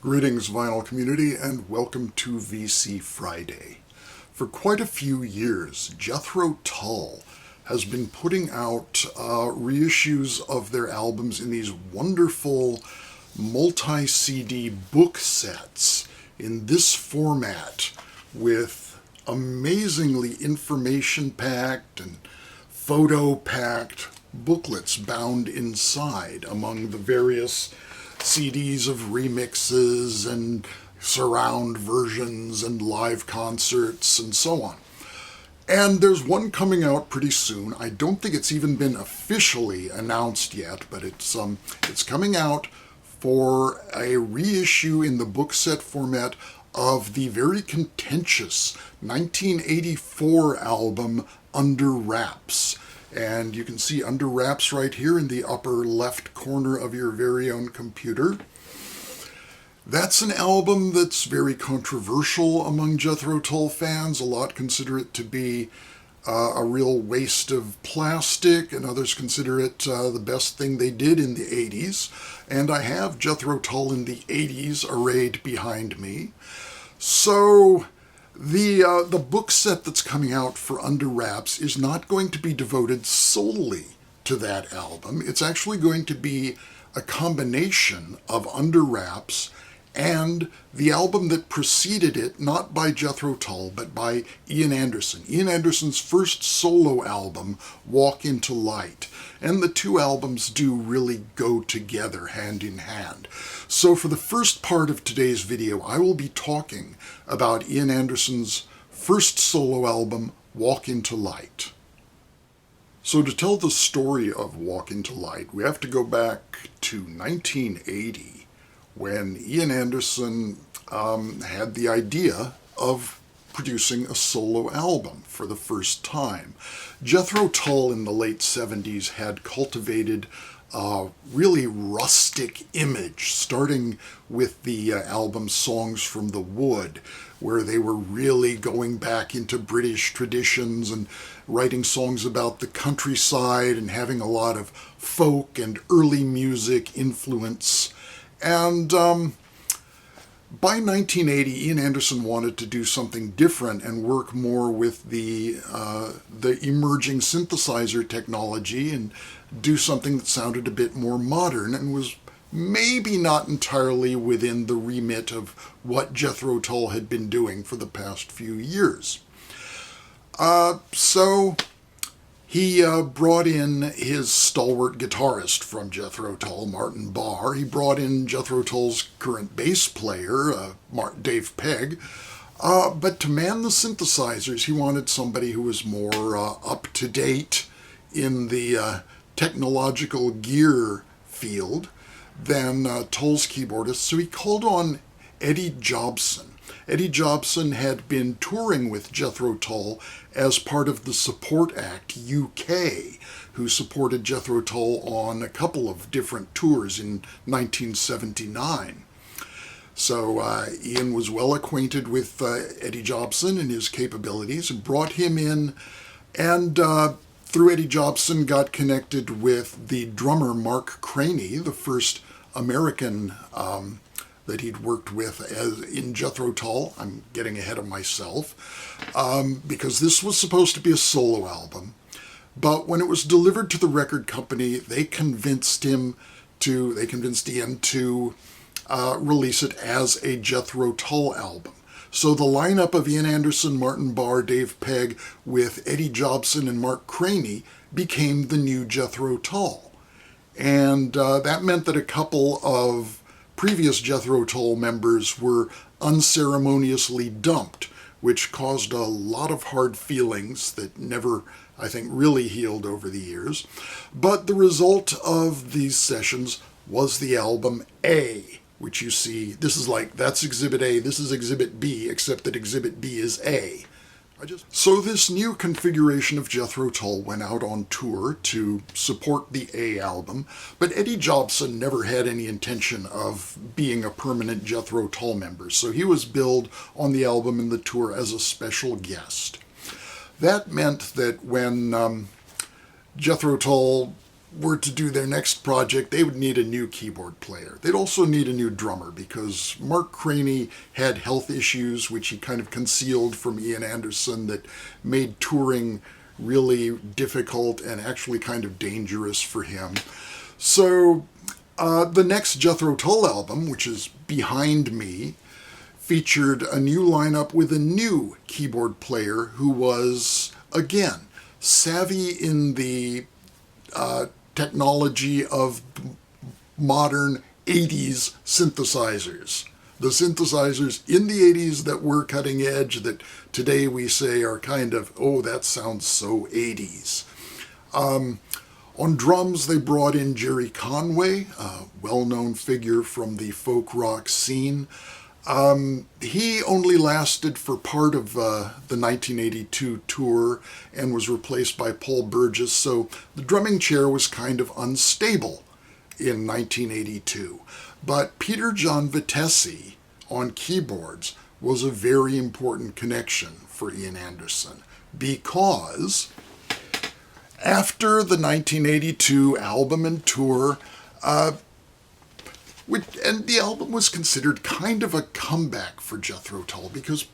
Greetings, vinyl community, and welcome to VC Friday. For quite a few years, Jethro Tull has been putting out reissues of their albums in these wonderful multi-CD book sets in this format with amazingly information-packed and photo-packed booklets bound inside among the various CDs of remixes and surround versions and live concerts and so on. And there's one coming out pretty soon. I don't think it's even been officially announced yet, but it's coming out for a reissue in the book set format of the very contentious 1984 album Under Wraps. And you can see Under Wraps right here in the upper left corner of your very own computer. That's an album that's very controversial among Jethro Tull fans. A lot consider it to be a real waste of plastic, and others consider it the best thing they did in the 80s. And I have Jethro Tull in the 80s arrayed behind me. So the book set that's coming out for Under Wraps is not going to be devoted solely to that album. It's actually going to be a combination of Under Wraps and the album that preceded it, not by Jethro Tull, but by Ian Anderson. Ian Anderson's first solo album, Walk Into Light. And the two albums do really go together hand in hand. So for the first part of today's video, I will be talking about Ian Anderson's first solo album, Walk Into Light. So to tell the story of Walk Into Light, we have to go back to 1980, when Ian Anderson had the idea of producing a solo album for the first time. Jethro Tull in the late 70s had cultivated a really rustic image, starting with the album Songs from the Wood, where they were really going back into British traditions and writing songs about the countryside and having a lot of folk and early music influence. And by 1980, Ian Anderson wanted to do something different and work more with the emerging synthesizer technology and do something that sounded a bit more modern and was maybe not entirely within the remit of what Jethro Tull had been doing for the past few years. So he brought in his stalwart guitarist from Jethro Tull, Martin Barr. He brought in Jethro Tull's current bass player, Dave Pegg. But to man the synthesizers, he wanted somebody who was more up-to-date in the technological gear field than Tull's keyboardist. So he called on Eddie Jobson. Eddie Jobson had been touring with Jethro Tull as part of the Support Act UK, who supported Jethro Tull on a couple of different tours in 1979. So Ian was well acquainted with Eddie Jobson and his capabilities and brought him in, and through Eddie Jobson got connected with the drummer Mark Craney, the first American that he'd worked with in Jethro Tull. I'm getting ahead of myself, because this was supposed to be a solo album. But when it was delivered to the record company, they convinced Ian to release it as a Jethro Tull album. So the lineup of Ian Anderson, Martin Barr, Dave Pegg, with Eddie Jobson and Mark Craney became the new Jethro Tull. And that meant that a couple of previous Jethro Tull members were unceremoniously dumped, which caused a lot of hard feelings that never, I think, really healed over the years. But the result of these sessions was the album A, which you see, that's Exhibit A, this is Exhibit B, except that Exhibit B is A. So this new configuration of Jethro Tull went out on tour to support the A album, but Eddie Jobson never had any intention of being a permanent Jethro Tull member, so he was billed on the album and the tour as a special guest. That meant that when Jethro Tull were to do their next project, they would need a new keyboard player. They'd also need a new drummer because Mark Craney had health issues, which he kind of concealed from Ian Anderson, that made touring really difficult and actually kind of dangerous for him. So the next Jethro Tull album, which is behind me, featured a new lineup with a new keyboard player who was, again, savvy in the technology of modern 80s synthesizers. The synthesizers in the 80s that were cutting edge that today we say are kind of, oh, that sounds so 80s. On drums, they brought in Jerry Conway, a well-known figure from the folk rock scene. He only lasted for part of the 1982 tour and was replaced by Paul Burgess, so the drumming chair was kind of unstable in 1982. But Peter John Vitesse on keyboards was a very important connection for Ian Anderson because after the 1982 album and tour, and the album was considered kind of a comeback for Jethro Tull because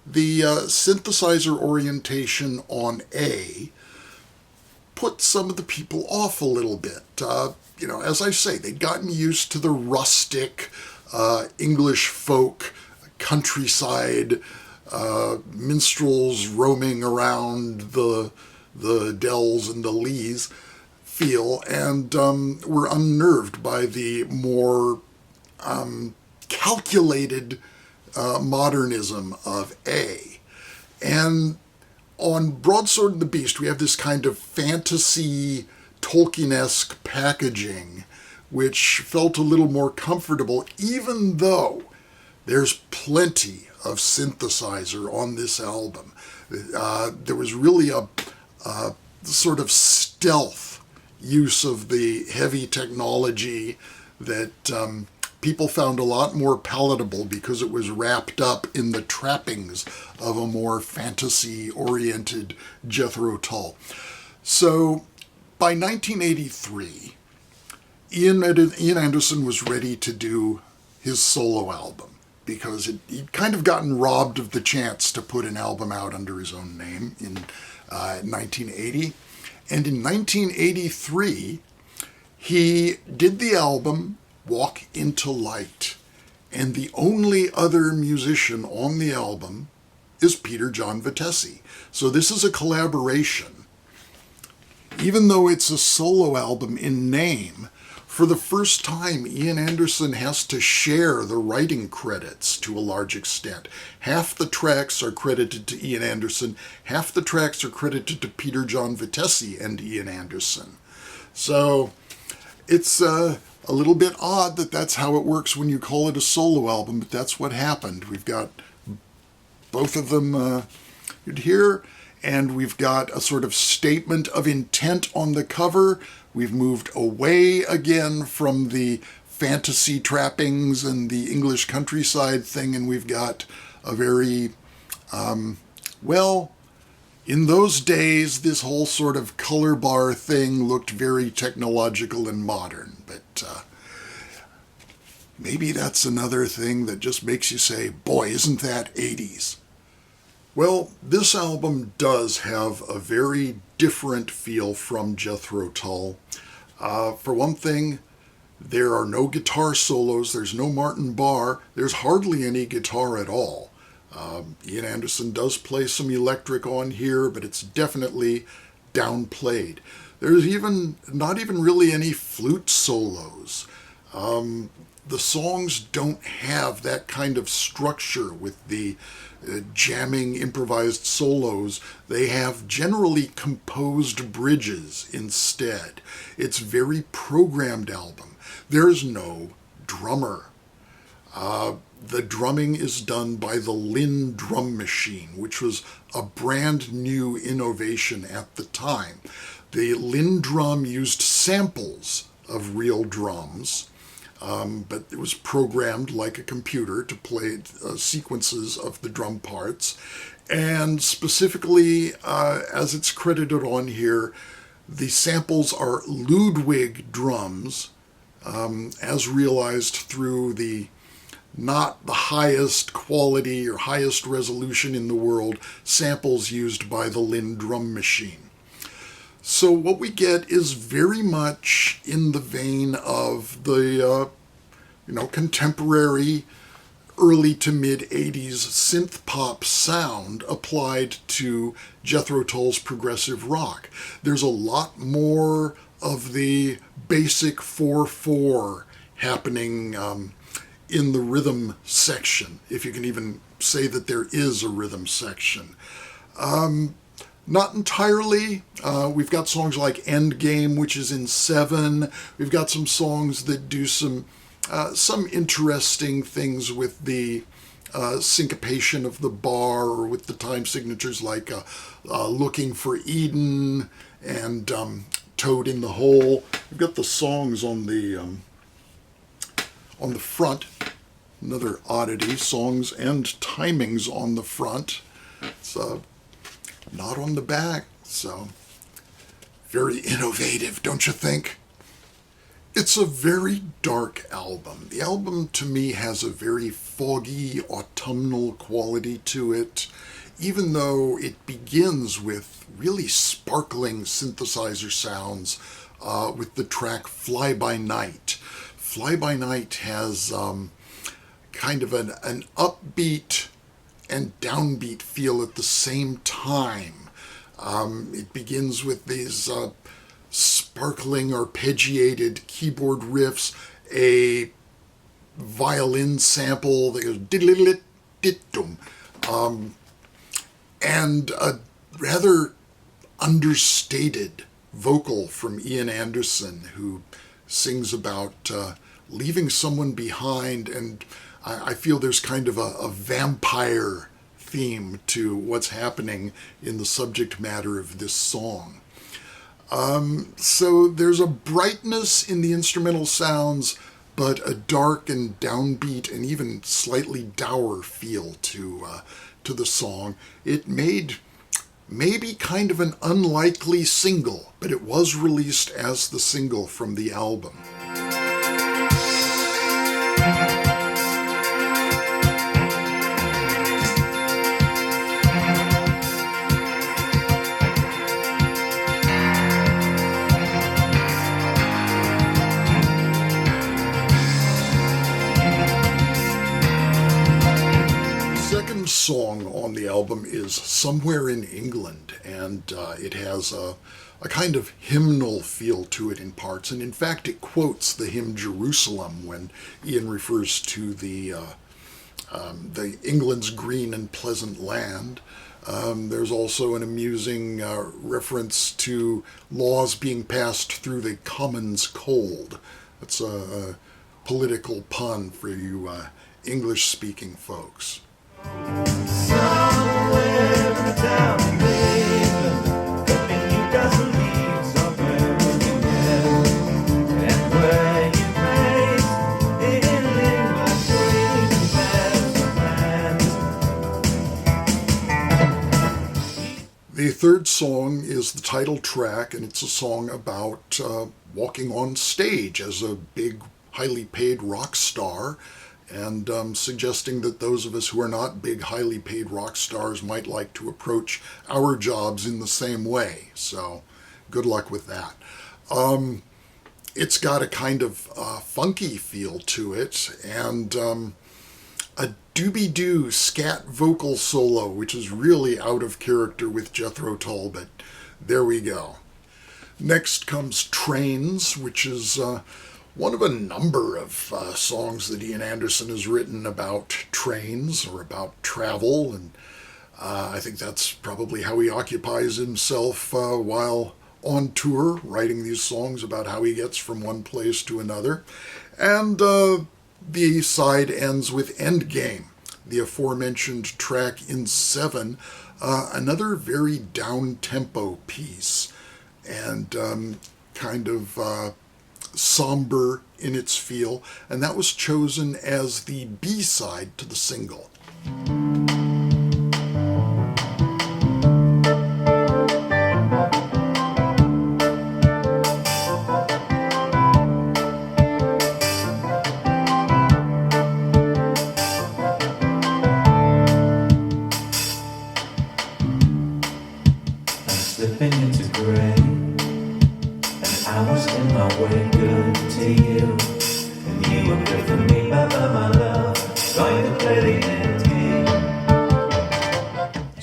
the synthesizer orientation on A put some of the people off a little bit. As I say, they'd gotten used to the rustic English folk countryside minstrels roaming around the dells and the leas feel, and were unnerved by the more calculated modernism of A. And on Broadsword and the Beast, we have this kind of fantasy, Tolkien-esque packaging, which felt a little more comfortable, even though there's plenty of synthesizer on this album. There was really a sort of stealth use of the heavy technology that people found a lot more palatable because it was wrapped up in the trappings of a more fantasy-oriented Jethro Tull. So by 1983, Ian Anderson was ready to do his solo album because he'd kind of gotten robbed of the chance to put an album out under his own name in 1980. And in 1983, he did the album Walk Into Light. And the only other musician on the album is Peter John Vitesse. So this is a collaboration. Even though it's a solo album in name, for the first time, Ian Anderson has to share the writing credits to a large extent. Half the tracks are credited to Ian Anderson, half the tracks are credited to Peter John Vitesse and Ian Anderson. So it's a little bit odd that that's how it works when you call it a solo album, but that's what happened. We've got both of them here, and we've got a sort of statement of intent on the cover. We've moved away again from the fantasy trappings and the English countryside thing, and we've got a very, in those days, this whole sort of color bar thing looked very technological and modern, but maybe that's another thing that just makes you say, boy, isn't that 80s? Well, this album does have a very different feel from Jethro Tull. For one thing, there are no guitar solos, there's no Martin Barre, there's hardly any guitar at all. Ian Anderson does play some electric on here, but it's definitely downplayed. There's not even really any flute solos. The songs don't have that kind of structure with the jamming improvised solos. They have generally composed bridges instead. It's a very programmed album. There's no drummer. The drumming is done by the Linn drum machine, which was a brand new innovation at the time. The Linn drum used samples of real drums, but it was programmed like a computer to play sequences of the drum parts. And specifically, as it's credited on here, The samples are Ludwig drums, as realized through the not the highest quality or highest resolution in the world samples used by the Linn drum machine. So what we get is very much in the vein of the contemporary early to mid 80s synth pop sound applied to Jethro Tull's progressive rock. There's a lot more of the basic 4/4 happening in the rhythm section, if you can even say that there is a rhythm section. Not entirely. We've got songs like Endgame, which is in 7. We've got some songs that do some interesting things with the syncopation of the bar, or with the time signatures like Looking for Eden and Toad in the Hole. We've got the songs on the front. Another oddity, songs and timings on the front. It's not on the back, so very innovative, don't you think? It's a very dark album. The album, to me, has a very foggy, autumnal quality to it, even though it begins with really sparkling synthesizer sounds with the track Fly By Night. Fly By Night has kind of an upbeat and downbeat feel at the same time. It begins with these sparkling arpeggiated keyboard riffs, a violin sample that goes diddle-diddle-diddle, and a rather understated vocal from Ian Anderson, who sings about leaving someone behind, and I feel there's kind of a vampire theme to what's happening in the subject matter of this song. So there's a brightness in the instrumental sounds, but a dark and downbeat and even slightly dour feel to the song. It made maybe kind of an unlikely single, but it was released as the single from the album. Song on the album is Somewhere in England, and it has a kind of hymnal feel to it in parts, and in fact it quotes the hymn Jerusalem when Ian refers to the England's green and pleasant land. There's also an amusing reference to laws being passed through the Commons cold. That's a political pun for you English-speaking folks. Somewhere down in England, and you got some leaves somewhere in there, and where you place in England, green The third song is the title track, and it's a song about walking on stage as a big, highly paid rock star, and suggesting that those of us who are not big, highly paid rock stars might like to approach our jobs in the same way. So good luck with that. It's got a kind of funky feel to it, and a doobie-doo scat vocal solo, which is really out of character with Jethro Tull, but there we go. Next comes Trains, which is one of a number of songs that Ian Anderson has written about trains or about travel, and I think that's probably how he occupies himself while on tour, writing these songs about how he gets from one place to another. And the side ends with Endgame, the aforementioned track in 7, another very down-tempo piece, and kind of somber in its feel, and that was chosen as the B-side to the single.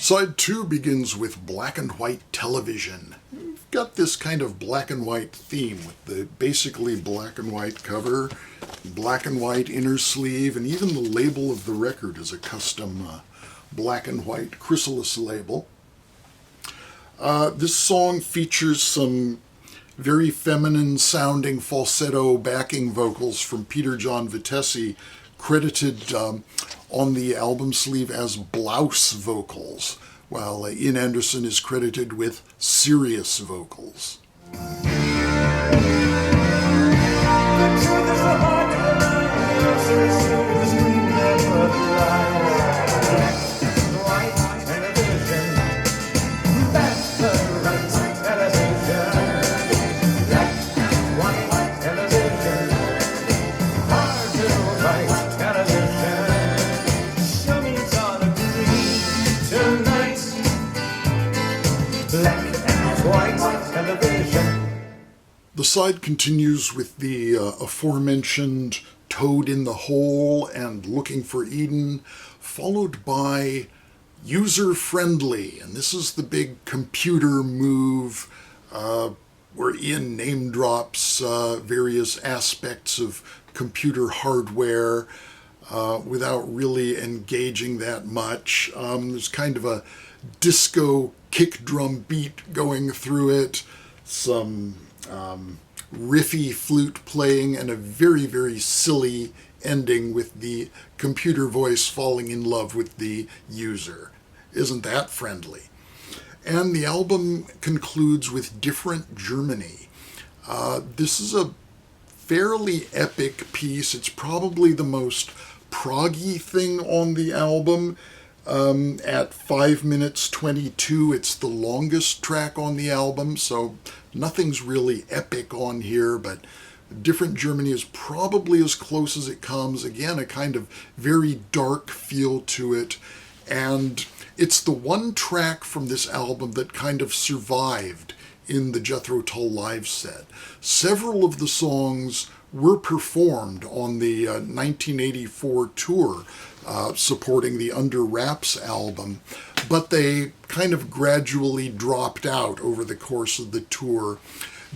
Side 2 begins with black and white television. We've got this kind of black and white theme with the basically black and white cover, black and white inner sleeve, and even the label of the record is a custom black and white chrysalis label. This song features some very feminine sounding falsetto backing vocals from Peter John Vitesse, credited on the album sleeve as blouse vocals, while Ian Anderson is credited with serious vocals. The side continues with the aforementioned Toad in the Hole and Looking for Eden, followed by User Friendly. And this is the big computer move where Ian name drops various aspects of computer hardware without really engaging that much. There's kind of a disco kick drum beat going through it, some riffy flute playing, and a very, very silly ending with the computer voice falling in love with the user. Isn't that friendly? And the album concludes with Different Germany. This is a fairly epic piece. It's probably the most proggy thing on the album. At 5 minutes 22, it's the longest track on the album, so nothing's really epic on here, but Different Germany is probably as close as it comes. Again, a kind of very dark feel to it, and it's the one track from this album that kind of survived in the Jethro Tull live set. Several of the songs were performed on the 1984 tour supporting the Under Wraps album, but they kind of gradually dropped out over the course of the tour.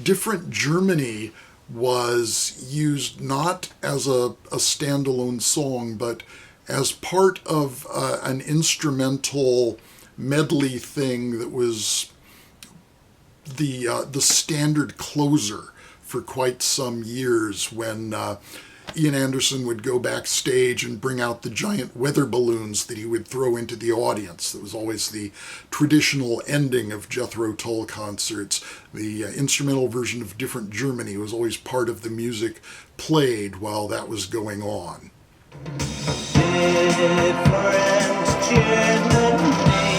Different Germany was used not as a standalone song, but as part of an instrumental medley thing that was the standard closer for quite some years, when Ian Anderson would go backstage and bring out the giant weather balloons that he would throw into the audience. That was always the traditional ending of Jethro Tull concerts. The instrumental version of Different Germany was always part of the music played while that was going on. Different Germany,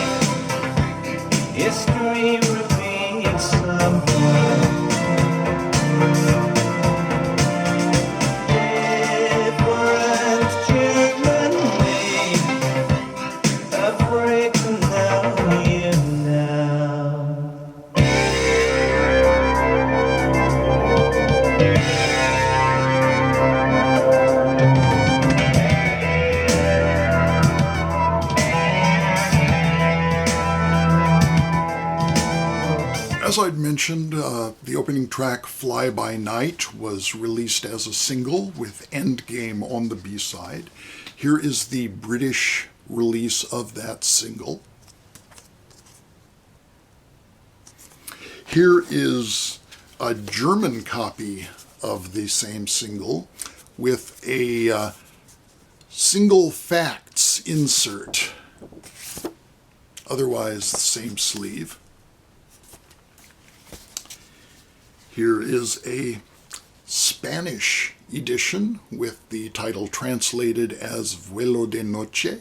history repeats someone. As I'd mentioned, the opening track, Fly By Night, was released as a single with Endgame on the B-side. Here is the British release of that single. Here is a German copy of the same single with a single facts insert, otherwise the same sleeve. Here is a Spanish edition with the title translated as Vuelo de Noche.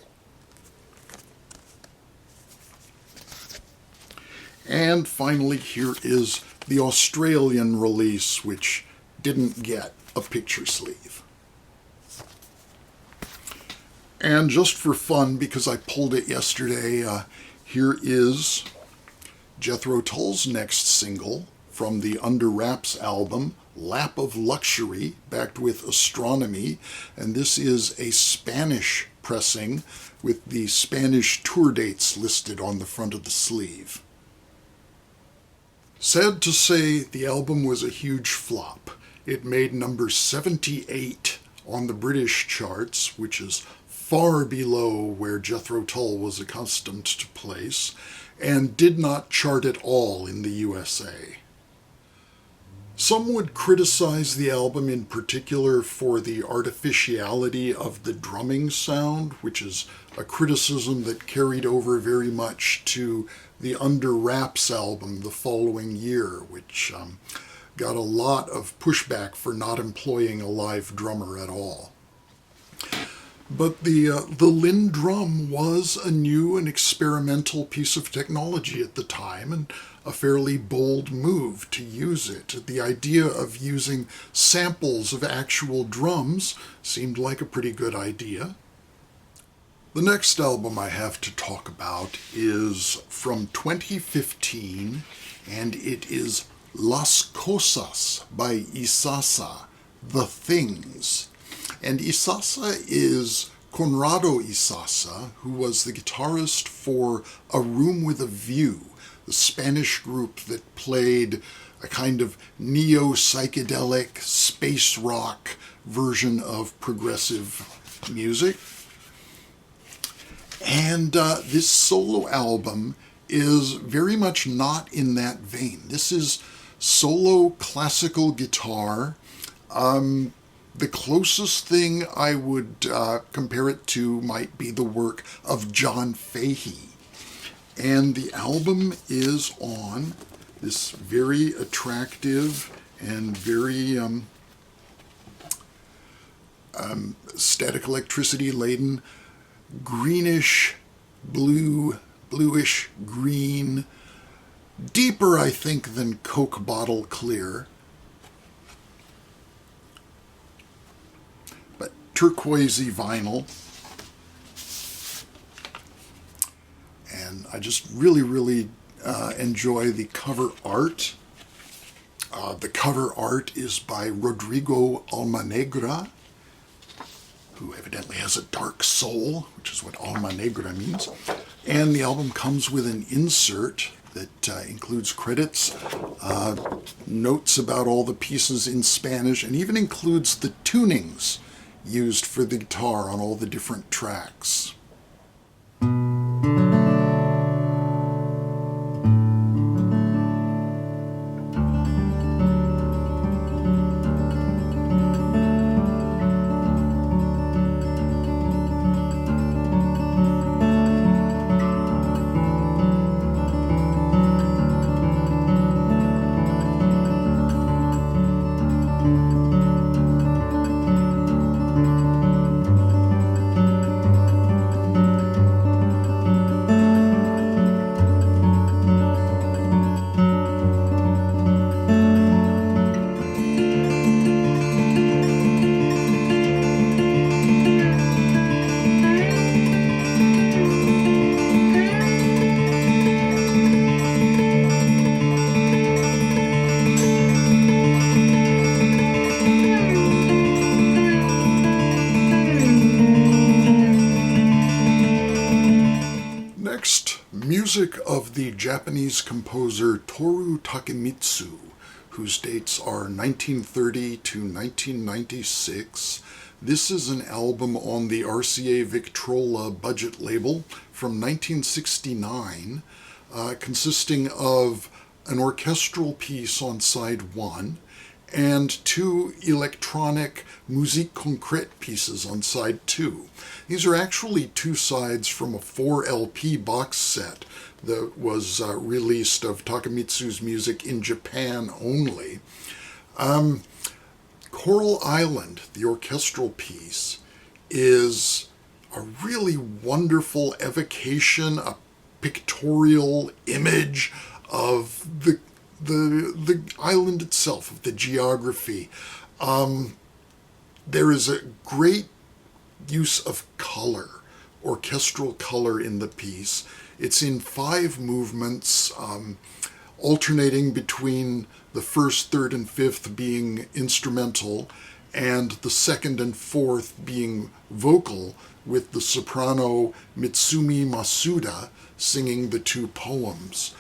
And finally, here is the Australian release, which didn't get a picture sleeve. And just for fun, because I pulled it yesterday, here is Jethro Tull's next single from the Under Wraps album, Lap of Luxury, backed with Astronomy, and this is a Spanish pressing with the Spanish tour dates listed on the front of the sleeve. Sad to say, the album was a huge flop. It made number 78 on the British charts, which is far below where Jethro Tull was accustomed to place, and did not chart at all in the USA. Some would criticize the album in particular for the artificiality of the drumming sound, which is a criticism that carried over very much to the Under Wraps album the following year, which got a lot of pushback for not employing a live drummer at all. But the Linn drum was a new and experimental piece of technology at the time, and a fairly bold move to use it. The idea of using samples of actual drums seemed like a pretty good idea. The next album I have to talk about is from 2015, and it is Las Cosas by Isasa, The Things. And Isasa is Conrado Isasa, who was the guitarist for A Room with a View, the Spanish group that played a kind of neo-psychedelic space rock version of progressive music. And this solo album is very much not in that vein. This is solo classical guitar. The closest thing I would compare it to might be the work of John Fahey. And the album is on this very attractive and very static electricity laden greenish blue, bluish green, deeper I think than Coke bottle clear, but turquoisey vinyl. And I just really enjoy the cover art. The cover art is by Rodrigo Almanegra, who evidently has a dark soul, which is what Alma Negra means. And the album comes with an insert that includes credits, notes about all the pieces in Spanish, and even includes the tunings used for the guitar on all the different tracks. Music of the Japanese composer Toru Takemitsu, whose dates are 1930 to 1996. This is an album on the RCA Victrola budget label from 1969, consisting of an orchestral piece on side one and two electronic musique concrète pieces on side two. These are actually two sides from a 4 LP box set that was released of Takemitsu's music in Japan only. Coral Island, the orchestral piece, is a really wonderful evocation, a pictorial image of the island itself, of the geography. There is a great use of color, orchestral color in the piece. It's in 5 movements, alternating between the first, third, and fifth being instrumental, and the second and fourth being vocal, with the soprano Mitsumi Masuda singing the two poems.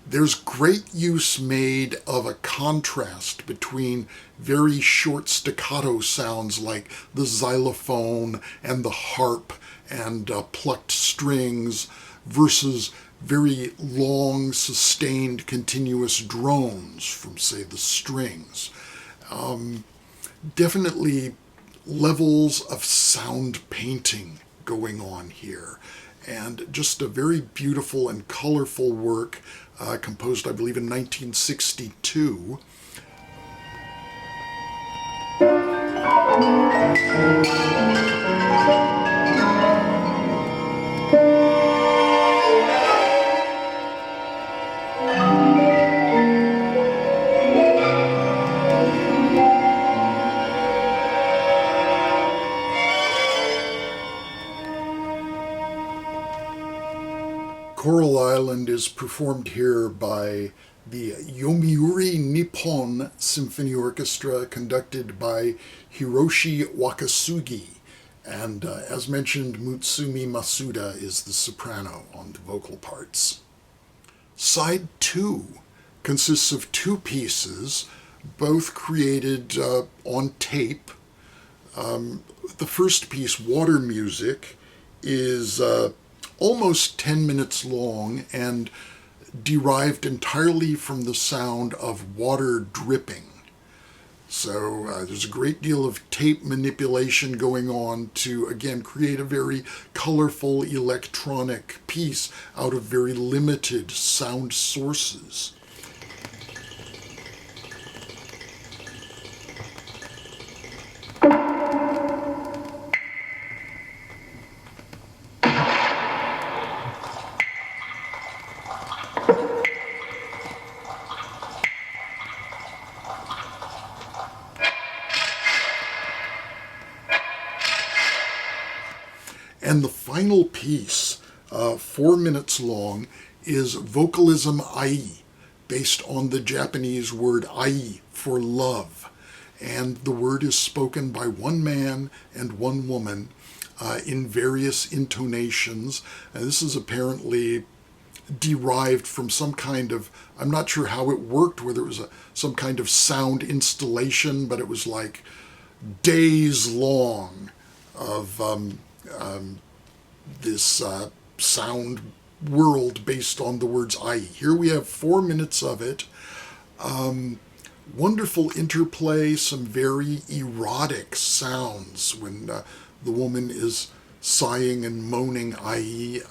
There's great use made of a contrast between very short staccato sounds like the xylophone and the harp and plucked strings versus very long, sustained, continuous drones from, say, the strings. Definitely levels of sound painting going on here, and just a very beautiful and colorful work composed, I believe, in 1962. Coral Island is performed here by the Yomiuri Nippon Symphony Orchestra, conducted by Hiroshi Wakasugi. And as mentioned, Mutsumi Masuda is the soprano on the vocal parts. Side 2 consists of two pieces, both created on tape. The first piece, Water Music, is almost 10 minutes long and derived entirely from the sound of water dripping. So there's a great deal of tape manipulation going on to, again, create a very colorful electronic piece out of very limited sound sources. And the final piece, 4 minutes long, is Vocalism Ai, based on the Japanese word ai for love. And the word is spoken by one man and one woman in various intonations. And this is apparently derived from some kind of, I'm not sure how it worked, whether it was some kind of sound installation, but it was like days long of this sound world based on the words ai. Here we have 4 minutes of it. Wonderful interplay, some very erotic sounds when the woman is sighing and moaning ai.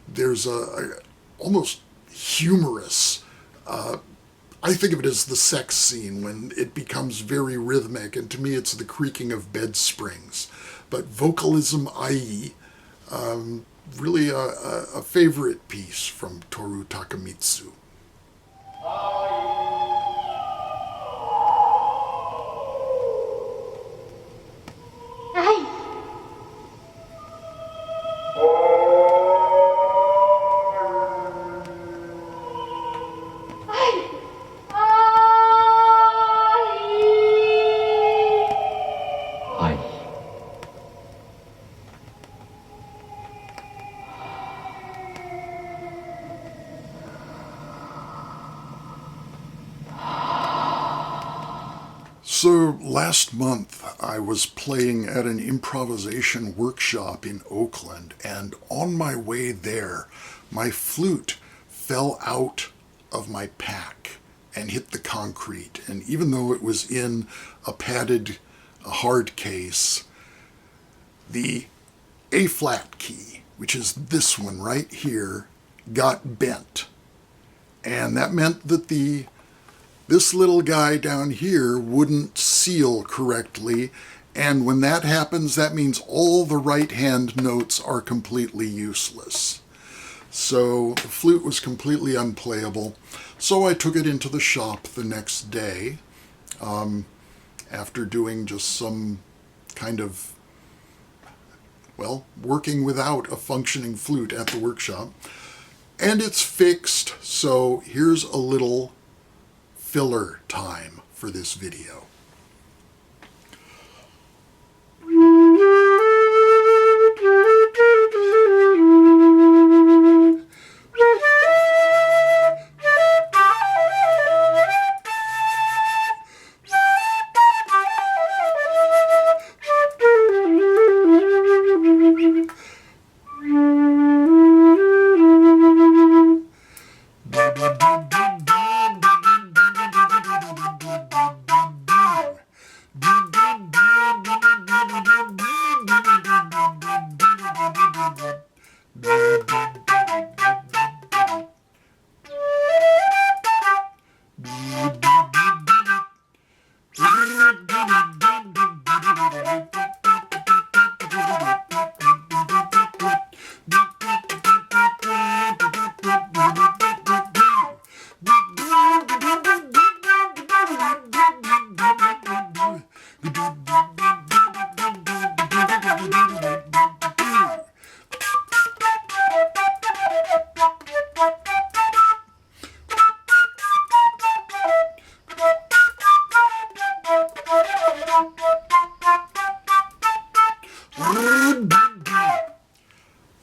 There's a almost humorous, I think of it as the sex scene when it becomes very rhythmic, and to me it's the creaking of bed springs. But Vocalism Ai, really a favorite piece from Toru Takemitsu. So last month I was playing at an improvisation workshop in Oakland, and on my way there my flute fell out of my pack and hit the concrete. And even though it was in a padded hard case, the A-flat key, which is this one right here, got bent. And that meant that this little guy down here wouldn't seal correctly, and when that happens, that means all the right-hand notes are completely useless. So the flute was completely unplayable, so I took it into the shop the next day, after doing just some kind of, well, working without a functioning flute at the workshop, and it's fixed. So here's a little filler time for this video.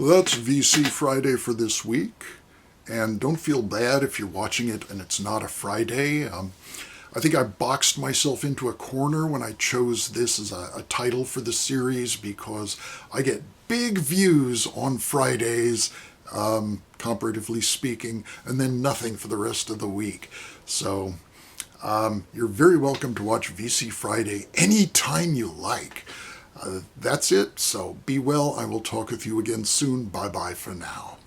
Well, that's VC Friday for this week. And don't feel bad if you're watching it and it's not a Friday. I think I boxed myself into a corner when I chose this as a title for the series because I get big views on Fridays, comparatively speaking, and then nothing for the rest of the week. So you're very welcome to watch VC Friday anytime you like. That's it, so be well. I will talk with you again soon. Bye-bye for now.